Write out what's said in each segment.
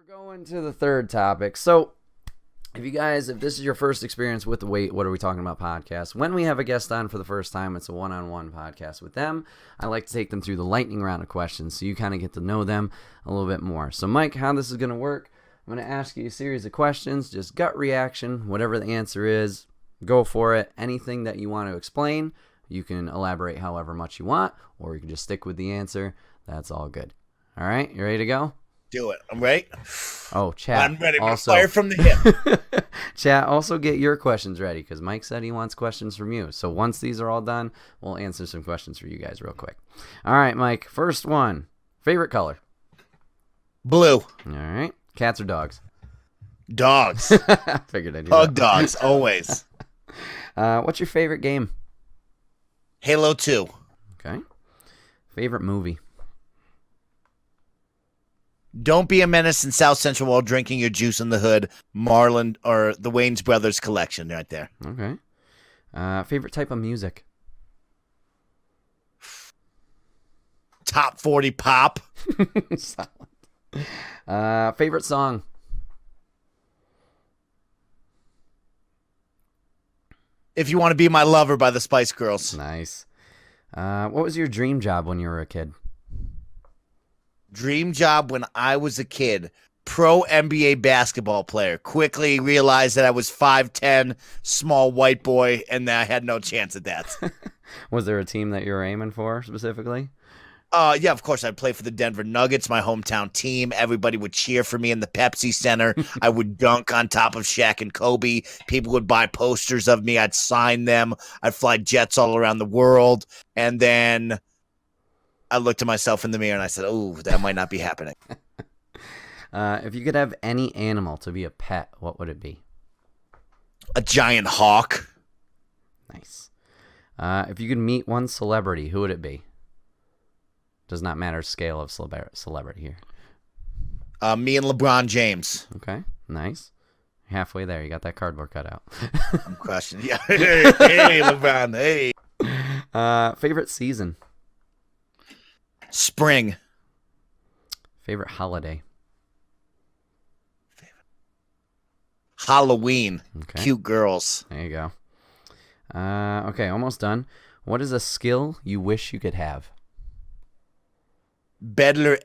We're going to the third topic. So, if this is your first experience with the Wait, What Are We Talking About podcast, when we have a guest on for the first time, it's a one-on-one podcast with them. I like to take them through the lightning round of questions so you kind of get to know them a little bit more. So, Mike, how this is going to work, I'm going to ask you a series of questions, just gut reaction, whatever the answer is, go for it. Anything that you want to explain, you can elaborate however much you want, or you can just stick with the answer. That's all good. All right, you ready to go? Do it. I'm ready. Oh, chat. I'm ready. Also, fire from the hip. Chat, also get your questions ready because Mike said he wants questions from you. So once these are all done, we'll answer some questions for you guys real quick. All right, Mike. First one. Favorite color? Blue. All right. Cats or dogs? Dogs. Figured I'd do Hug that. dogs, always. What's your favorite game? Halo 2. Okay. Favorite movie? Don't be a menace in South Central while drinking your juice in the hood. Marlon or the Wayne's Brothers collection right there. Okay. Favorite type of music? Top 40 pop. Solid. Favorite song? If You Want to Be My Lover by the Spice Girls. Nice. What was your dream job when you were a kid? Dream job when I was a kid. Pro NBA basketball player. Quickly realized that I was 5'10", small white boy, and that I had no chance at that. Was there a team that you were aiming for specifically? Yeah, of course. I'd play for the Denver Nuggets, my hometown team. Everybody would cheer for me in the Pepsi Center. I would dunk on top of Shaq and Kobe. People would buy posters of me. I'd sign them. I'd fly jets all around the world. And then I looked at myself in the mirror and I said, oh, that might not be happening. If you could have any animal to be a pet, what would it be? A giant hawk. Nice. If you could meet one celebrity, who would it be? Does not matter scale of celebrity here. Me and LeBron James. Okay, nice. Halfway there. You got that cardboard cut out. I'm crushing. Yeah. Hey, LeBron. Hey. Favorite season? Spring. Favorite holiday? Halloween. Okay. Cute girls. There you go. Okay, almost done. What is a skill you wish you could have? Better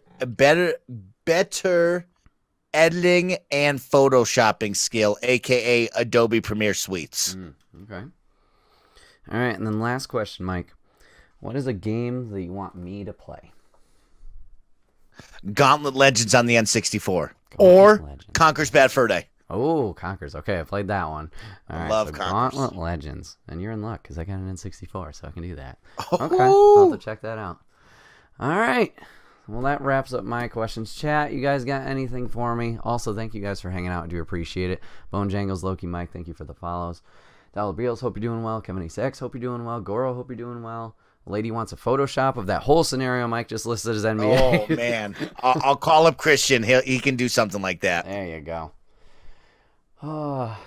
editing and photoshopping skill, aka Adobe Premiere Suites. Okay. All right, and then last question, Mike. What is a game that you want me to play? Gauntlet Legends on the N64. Legends. Conker's Bad Fur Day. Oh, Conkers. Okay, I played that one. All right, love so Conkers. Gauntlet Legends. And you're in luck because I got an N64, so I can do that. Oh. Okay, I'll have to check that out. All right. Well, that wraps up my questions. Chat, you guys got anything for me? Also, thank you guys for hanging out. I do appreciate it. Bone Jangles, Loki, Mike, thank you for the follows. Dollar Beals, hope you're doing well. Kevin X, hope you're doing well. Goro, hope you're doing well. Lady wants a Photoshop of that whole scenario Mike just listed as NBA. Oh, man. I'll call up Christian. He can do something like that. There you go. Oh.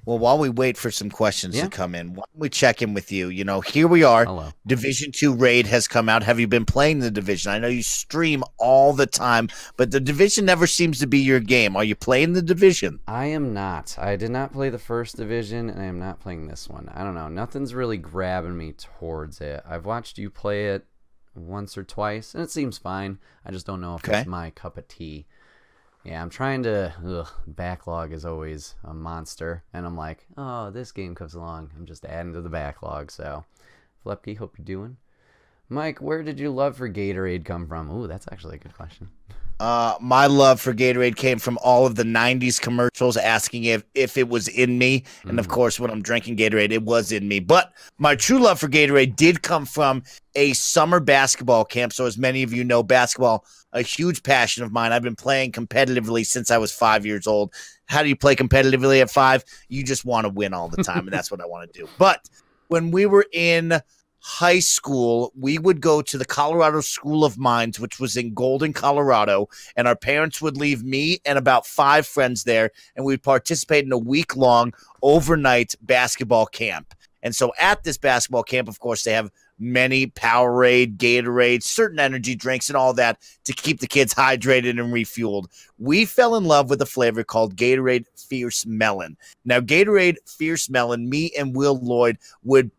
Well, while we wait for some questions to come in, why don't we check in with you? You know, here we are. Hello. Division 2 raid has come out. Have you been playing the Division? I know you stream all the time, but the Division never seems to be your game. Are you playing the Division? I am not. I did not play the first Division, and I am not playing this one. I don't know. Nothing's really grabbing me towards it. I've watched you play it once or twice, and it seems fine. I just don't know if it's my cup of tea. Yeah, I'm trying to... backlog is always a monster. And I'm like, oh, this game comes along. I'm just adding to the backlog. So, Flepke, hope you're doing. Mike, where did your love for Gatorade come from? Ooh, that's actually a good question. My love for Gatorade came from all of the 90s commercials asking if it was in me. And, of course, when I'm drinking Gatorade, it was in me. But my true love for Gatorade did come from a summer basketball camp. So as many of you know, basketball, a huge passion of mine. I've been playing competitively since I was 5 years old. How do you play competitively at 5? You just want to win all the time, and that's what I want to do. But when we were in high school, we would go to the Colorado School of Mines, which was in Golden, Colorado, and our parents would leave me and about 5 friends there, and we'd participate in a week-long overnight basketball camp. And so at this basketball camp, of course, they have many Powerade, Gatorade, certain energy drinks, and all that to keep the kids hydrated and refueled. We fell in love with a flavor called Gatorade Fierce Melon. Now, Gatorade Fierce Melon, me and Will Lloyd we'd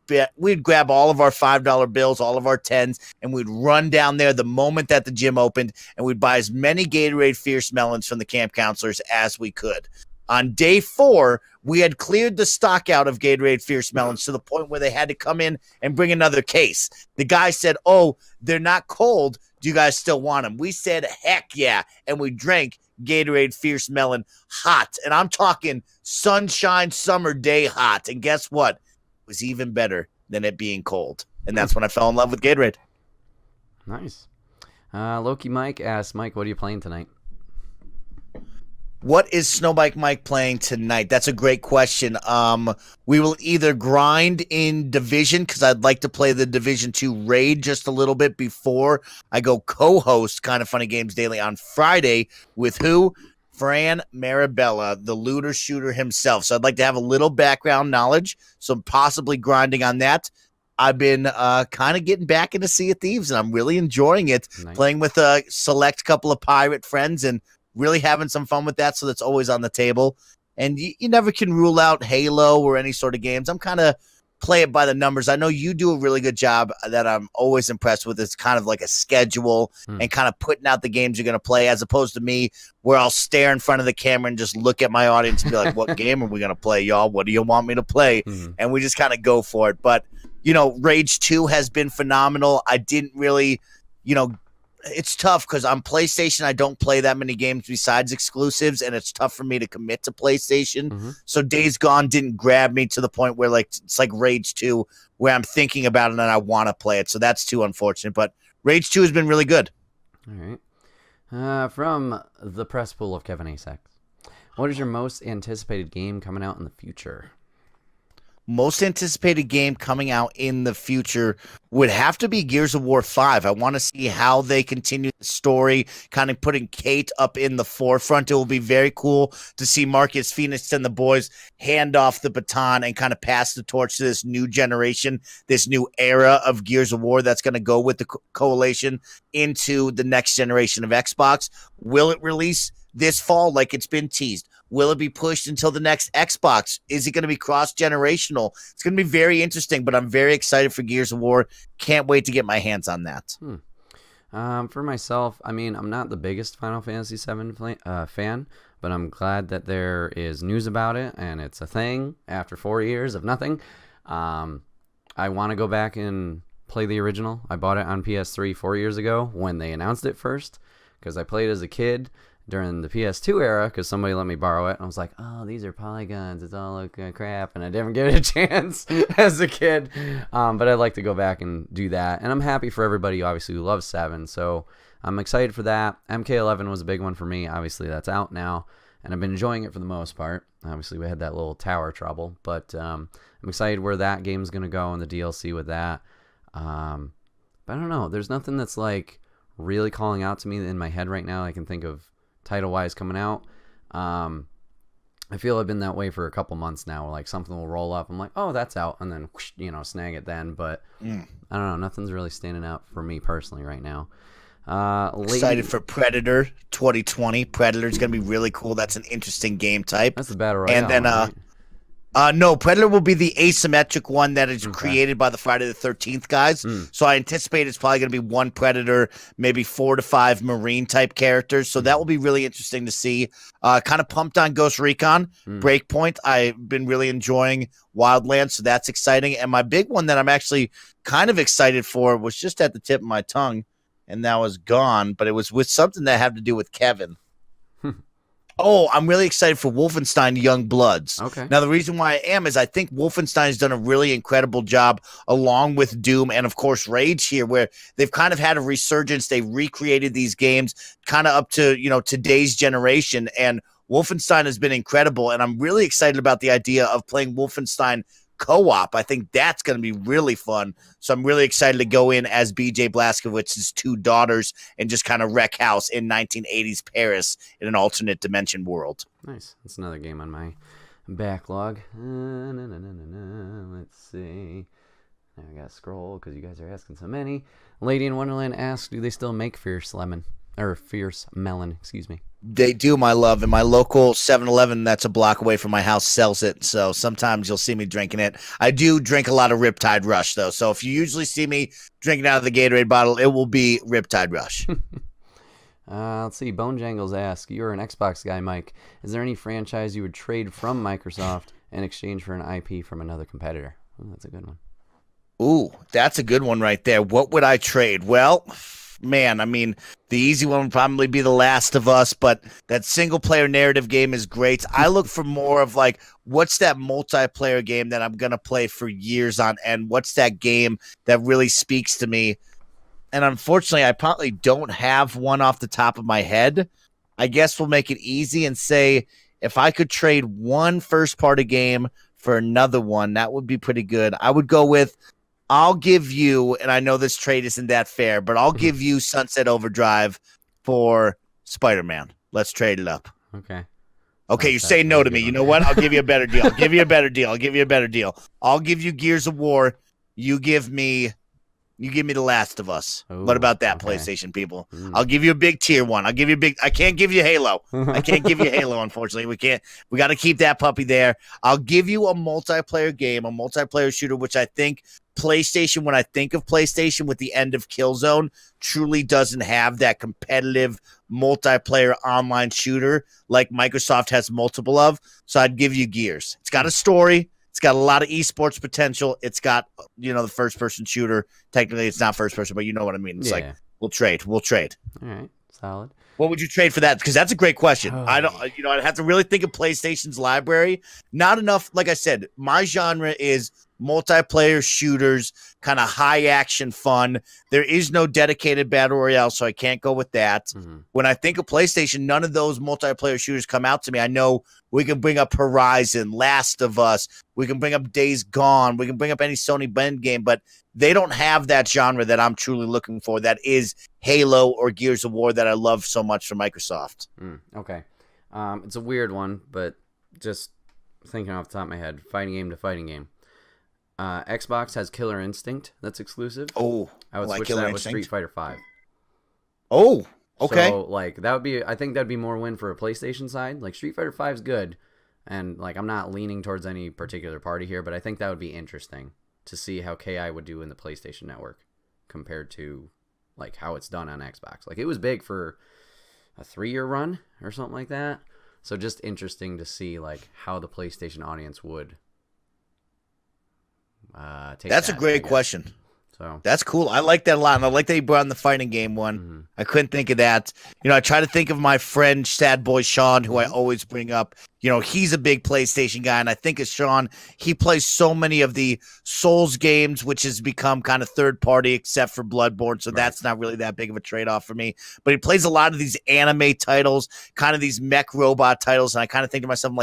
grab all of our $5 bills, all of our 10s, and we'd run down there the moment that the gym opened, and we'd buy as many Gatorade Fierce Melons from the camp counselors as we could. On day 4, we had cleared the stock out of Gatorade Fierce Melons to the point where they had to come in and bring another case. The guy said, "Oh, they're not cold. Do you guys still want them?" We said, "Heck yeah." And we drank Gatorade Fierce Melon hot. And I'm talking sunshine summer day hot. And guess what? It was even better than it being cold. And that's when I fell in love with Gatorade. Nice. Loki Mike asks, Mike, what are you playing tonight? What is Snowbike Mike playing tonight? That's a great question. We will either grind in Division, because I'd like to play the Division 2 raid just a little bit before I go co-host Kind of Funny Games Daily on Friday with who? Fran Marabella, the looter shooter himself. So I'd like to have a little background knowledge, so possibly grinding on that. I've been kind of getting back into Sea of Thieves, and I'm really enjoying it, Nice. playing with a select couple of pirate friends and really having some fun with that, so that's always on the table. And you never can rule out Halo or any sort of games. I'm kind of play it by the numbers. I know you do a really good job that I'm always impressed with. It's kind of like a schedule and kind of putting out the games you're going to play, as opposed to me where I'll stare in front of the camera and just look at my audience and be like, what game are we going to play, y'all? What do you want me to play? And we just kind of go for it. But, Rage 2 has been phenomenal. I didn't really, it's tough because on PlayStation, I don't play that many games besides exclusives, and it's tough for me to commit to PlayStation. So Days Gone didn't grab me to the point where it's like Rage 2, where I'm thinking about it and I want to play it. So that's too unfortunate. But Rage 2 has been really good. All right. From the press pool of Kevin Asax, what is your most anticipated game coming out in the future? Most anticipated game coming out in the future would have to be Gears of War 5. I want to see how they continue the story, kind of putting Kate up in the forefront. It will be very cool to see Marcus Phoenix and the boys hand off the baton and kind of pass the torch to this new generation, this new era of Gears of War that's going to go with the coalition into the next generation of Xbox. Will it release this fall like it's been teased? Will it be pushed until the next Xbox? Is it going to be cross-generational? It's going to be very interesting, but I'm very excited for Gears of War. Can't wait to get my hands on that. For myself, I'm not the biggest Final Fantasy VII fan, but I'm glad that there is news about it, and it's a thing after 4 years of nothing. I want to go back and play the original. I bought it on PS3 4 years ago when they announced it first, because I played as a kid during the PS2 era, because somebody let me borrow it, and I was like, oh, these are polygons, it's all like crap, and I didn't give it a chance as a kid, but I'd like to go back and do that, and I'm happy for everybody, obviously, who loves 7, so I'm excited for that. MK11 was a big one for me. Obviously, that's out now, and I've been enjoying it for the most part. Obviously, we had that little tower trouble, but I'm excited where that game's going to go and the DLC with that. But I don't know, there's nothing that's like really calling out to me in my head right now I can think of title-wise coming out. I feel I've been that way for a couple months now. Like something will roll up, I'm like, oh, that's out, and then whoosh, snag it then. But I don't know, nothing's really standing out for me personally right now. Excited for Predator 2020. Predator's gonna be really cool. That's an interesting game type. That's the battle royale. And then right? No, Predator will be the asymmetric one that is created by the Friday the 13th guys. So I anticipate it's probably going to be one Predator, maybe 4 to 5 Marine type characters. So that will be really interesting to see. Kind of pumped on Ghost Recon Breakpoint. I've been really enjoying Wildlands, so that's exciting. And my big one that I'm actually kind of excited for was just at the tip of my tongue, and that was gone. But it was with something that had to do with Kevin. Oh, I'm really excited for Wolfenstein Young Bloods. Okay. Now, the reason why I am is I think Wolfenstein's done a really incredible job along with Doom and, of course, Rage here, where they've kind of had a resurgence. They've recreated these games kind of up to, today's generation. And Wolfenstein has been incredible. And I'm really excited about the idea of playing Wolfenstein co-op. I think that's going to be really fun. So I'm really excited to go in as BJ Blazkowicz's 2 daughters and just kind of wreck house in 1980s Paris in an alternate dimension world. Nice. That's another game on my backlog. Let's see. I gotta scroll because you guys are asking so many. Lady in Wonderland asks, do they still make Fierce Melon, excuse me. They do, my love. And my local 7-Eleven that's a block away from my house sells it. So sometimes you'll see me drinking it. I do drink a lot of Riptide Rush, though. So if you usually see me drinking out of the Gatorade bottle, it will be Riptide Rush. Let's see. Bone Jangles asks, you're an Xbox guy, Mike. Is there any franchise you would trade from Microsoft in exchange for an IP from another competitor? Oh, that's a good one. Ooh, that's a good one right there. What would I trade? Well, man, I mean, the easy one would probably be The Last of Us, but that single-player narrative game is great. I look for more of, like, what's that multiplayer game that I'm going to play for years on end? What's that game that really speaks to me? And unfortunately, I probably don't have one off the top of my head. I guess we'll make it easy and say if I could trade one first-party game for another one, that would be pretty good. I would go with I'll give you, and I know this trade isn't that fair, but I'll give you Sunset Overdrive for Spider-Man. Let's trade it up. Okay. Okay, you say no to me. You know what? I'll give you a better deal. I'll give you a better deal. I'll give you Gears of War. You give me The Last of Us. Ooh, what about that, okay. PlayStation people? I'll give you a big tier one. I can't give you Halo. Unfortunately. We got to keep that puppy there. I'll give you a multiplayer game, a multiplayer shooter, which I think PlayStation, when I think of PlayStation with the end of Killzone, truly doesn't have that competitive multiplayer online shooter like Microsoft has multiple of. So I'd give you Gears. It's got a story. It's got a lot of esports potential. It's got, the first-person shooter. Technically, it's not first-person, but you know what I mean. It's like, we'll trade. All right, solid. What would you trade for that? Because that's a great question. I'd have to really think of PlayStation's library. Not enough. Like I said, my genre is multiplayer shooters, kind of high action fun. There is no dedicated battle royale, so I can't go with that. Mm-hmm. When I think of PlayStation, none of those multiplayer shooters come out to me. I know we can bring up Horizon, Last of Us, we can bring up Days Gone, we can bring up any Sony Bend game, but they don't have that genre that I'm truly looking for. That is Halo or Gears of War that I love so much from Microsoft. Okay. It's a weird one, but just thinking off the top of my head, fighting game to fighting game. Xbox has Killer Instinct that's exclusive. Oh, I would switch that with Street Fighter 5. Oh, okay. So that would be, I think that'd be more win for a PlayStation side. Like Street Fighter 5 is good, and I'm not leaning towards any particular party here, but I think that would be interesting to see how KI would do in the PlayStation Network compared to how it's done on Xbox. It was big for a 3-year run or something like that. So just interesting to see how the PlayStation audience would take That's that, a great question. So that's cool. I like that a lot. And I like that you brought in the fighting game one. Mm-hmm. I couldn't think of that. I try to think of my friend Sad Boy Sean, who I always bring up. He's a big PlayStation guy. And I think of Sean, he plays so many of the Souls games, which has become kind of third party except for Bloodborne. So that's not really that big of a trade-off for me. But he plays a lot of these anime titles, kind of these mech robot titles. And I kind of think to myself,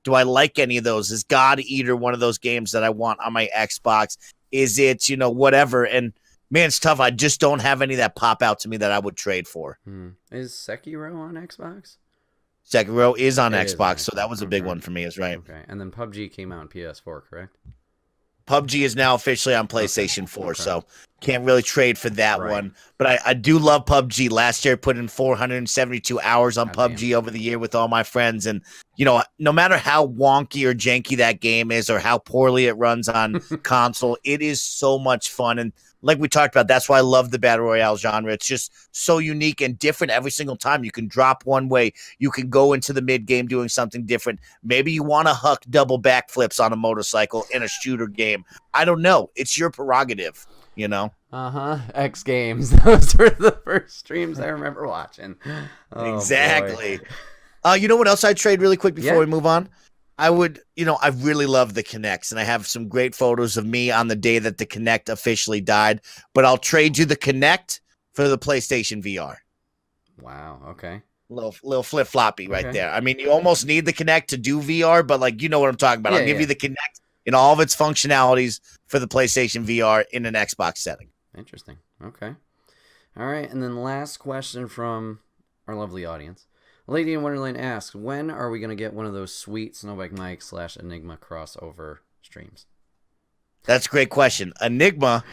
do I like any of those? Is God Eater one of those games that I want on my Xbox? Is it, whatever? And, man, it's tough. I just don't have any that pop out to me that I would trade for. Is Sekiro on Xbox? Sekiro is on Xbox, so that was a big one for me, is right. Okay, and then PUBG came out on PS4, correct? PUBG is now officially on PlayStation 4, so can't really trade for that one. But I do love PUBG. Last year, I put in 472 hours on PUBG over the year with all my friends. And, no matter how wonky or janky that game is or how poorly it runs on console, it is so much fun. And like we talked about, that's why I love the Battle Royale genre. It's just so unique and different every single time. You can drop one way. You can go into the mid-game doing something different. Maybe you want to huck double backflips on a motorcycle in a shooter game. I don't know. It's your prerogative, X Games. Those were the first streams I remember watching. Oh, exactly. You know what else I'd trade really quick before we move on? I would, I really love the Kinects, and I have some great photos of me on the day that the Kinect officially died, but I'll trade you the Kinect for the PlayStation VR. Wow, okay. Little flip-floppy right there. I mean, you almost need the Kinect to do VR, but you know what I'm talking about. I'll give you the Kinect in all of its functionalities for the PlayStation VR in an Xbox setting. Interesting. Okay. All right, and then last question from our lovely audience. Lady in Wonderland asks, when are we going to get one of those sweet Snowbike Mike / Enigma crossover streams? That's a great question. Enigma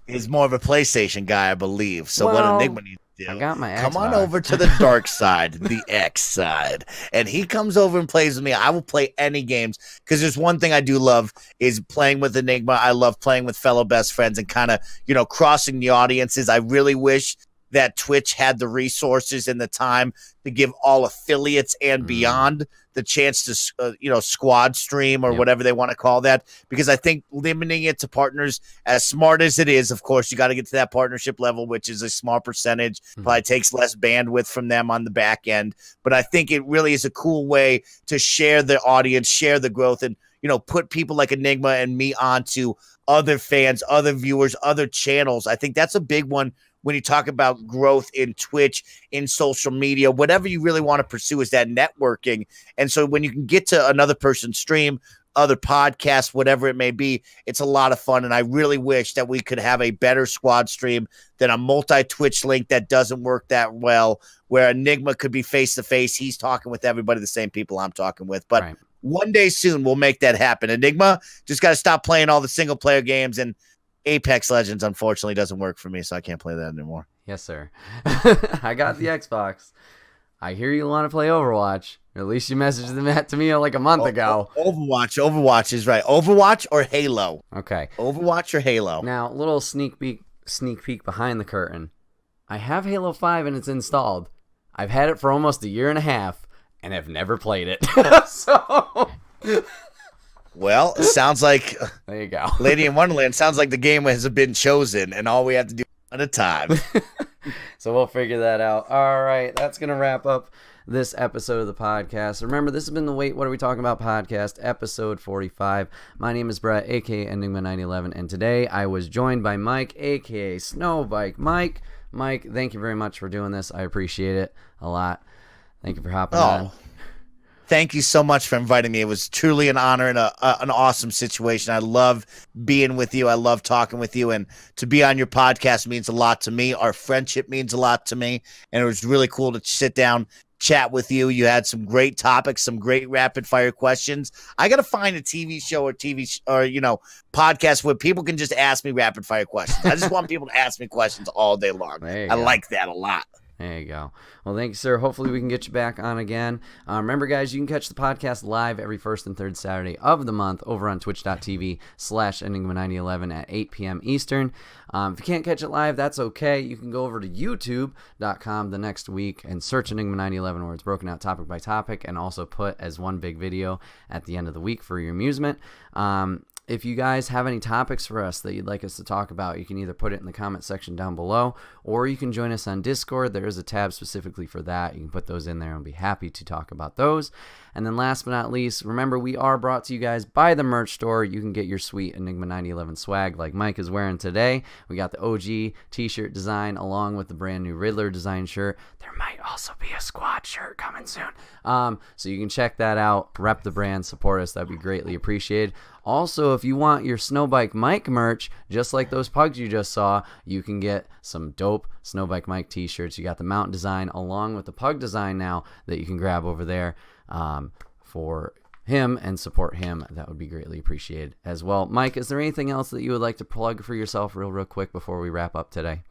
is more of a PlayStation guy, I believe. So what Well, Enigma needs to I do, got my come on Xbox. over to the dark side, the X side. And he comes over and plays with me. I will play any games because there's one thing I do love is playing with Enigma. I love playing with fellow best friends and kind of, crossing the audiences. I really wish that Twitch had the resources and the time to give all affiliates and beyond the chance to, squad stream or whatever they want to call that. Because I think limiting it to partners, as smart as it is, of course, you got to get to that partnership level, which is a small percentage, probably takes less bandwidth from them on the back end. But I think it really is a cool way to share the audience, share the growth, and, put people like Enigma and me onto other fans, other viewers, other channels. I think that's a big one. When you talk about growth in Twitch, in social media, whatever you really want to pursue is that networking. And so when you can get to another person's stream, other podcasts, whatever it may be, it's a lot of fun. And I really wish that we could have a better squad stream than a multi-Twitch link that doesn't work that well, where Enigma could be face-to-face. He's talking with everybody, the same people I'm talking with. But one day soon we'll make that happen. Enigma, just got to stop playing all the single-player games, and Apex Legends, unfortunately, doesn't work for me, so I can't play that anymore. Yes, sir. I got the Xbox. I hear you want to play Overwatch. Or at least you messaged that to me like a month ago. Overwatch is right. Overwatch or Halo. Okay. Overwatch or Halo. Now, little sneak peek behind the curtain. I have Halo 5 and it's installed. I've had it for almost a year and a half and have never played it. So... Well, it sounds like there you go. Lady in Wonderland sounds like the game has been chosen, and all we have to do at a time. So we'll figure that out. All right, that's going to wrap up this episode of the podcast. Remember, this has been the Wait, What Are We Talking About podcast, episode 45. My name is Bret, a.k.a. Enigma911, and today I was joined by Mike, a.k.a. Snowbike Mike. Mike, thank you very much for doing this. I appreciate it a lot. Thank you for hopping on. Thank you so much for inviting me. It was truly an honor and an awesome situation. I love being with you. I love talking with you. And to be on your podcast means a lot to me. Our friendship means a lot to me. And it was really cool to sit down, chat with you. You had some great topics, some great rapid fire questions. I got to find a TV show or podcast where people can just ask me rapid fire questions. I just want people to ask me questions all day long. I like that a lot. There you go. Well, thank you, sir. Hopefully we can get you back on again. Remember, guys, you can catch the podcast live every first and third Saturday of the month over on twitch.tv/Enigma9011 at 8 p.m. Eastern. If you can't catch it live, that's okay. You can go over to youtube.com the next week and search Enigma9011 where it's broken out topic by topic and also put as one big video at the end of the week for your amusement. If you guys have any topics for us that you'd like us to talk about, you can either put it in the comment section down below, or you can join us on Discord. There is a tab specifically for that. You can put those in there and we'll be happy to talk about those. And then last but not least, remember, we are brought to you guys by the merch store. You can get your sweet Enigma 9011 swag like Mike is wearing today. We got the OG t-shirt design along with the brand new Riddler design shirt. There might also be a squad shirt coming soon. So you can check that out, rep the brand, support us. That'd be greatly appreciated. Also, if you want your Snowbike Mike merch, just like those pugs you just saw, you can get some dope Snowbike Mike t-shirts. You got the mount design along with the pug design now that you can grab over there for him and support him. That would be greatly appreciated as well. Mike, is there anything else that you would like to plug for yourself real quick before we wrap up today?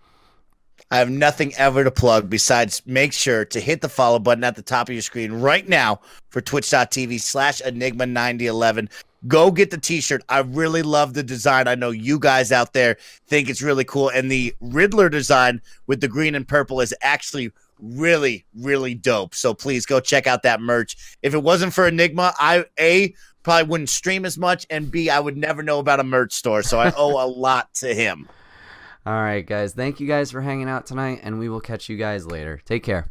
I have nothing ever to plug besides make sure to hit the follow button at the top of your screen right now for twitch.tv/Enigma9011. Go get the t-shirt. I really love the design. I know you guys out there think it's really cool. And the Riddler design with the green and purple is actually really, really dope. So please go check out that merch. If it wasn't for Enigma, I, A, probably wouldn't stream as much, and B, I would never know about a merch store. So I owe a lot to him. All right, guys. Thank you guys for hanging out tonight, and we will catch you guys later. Take care.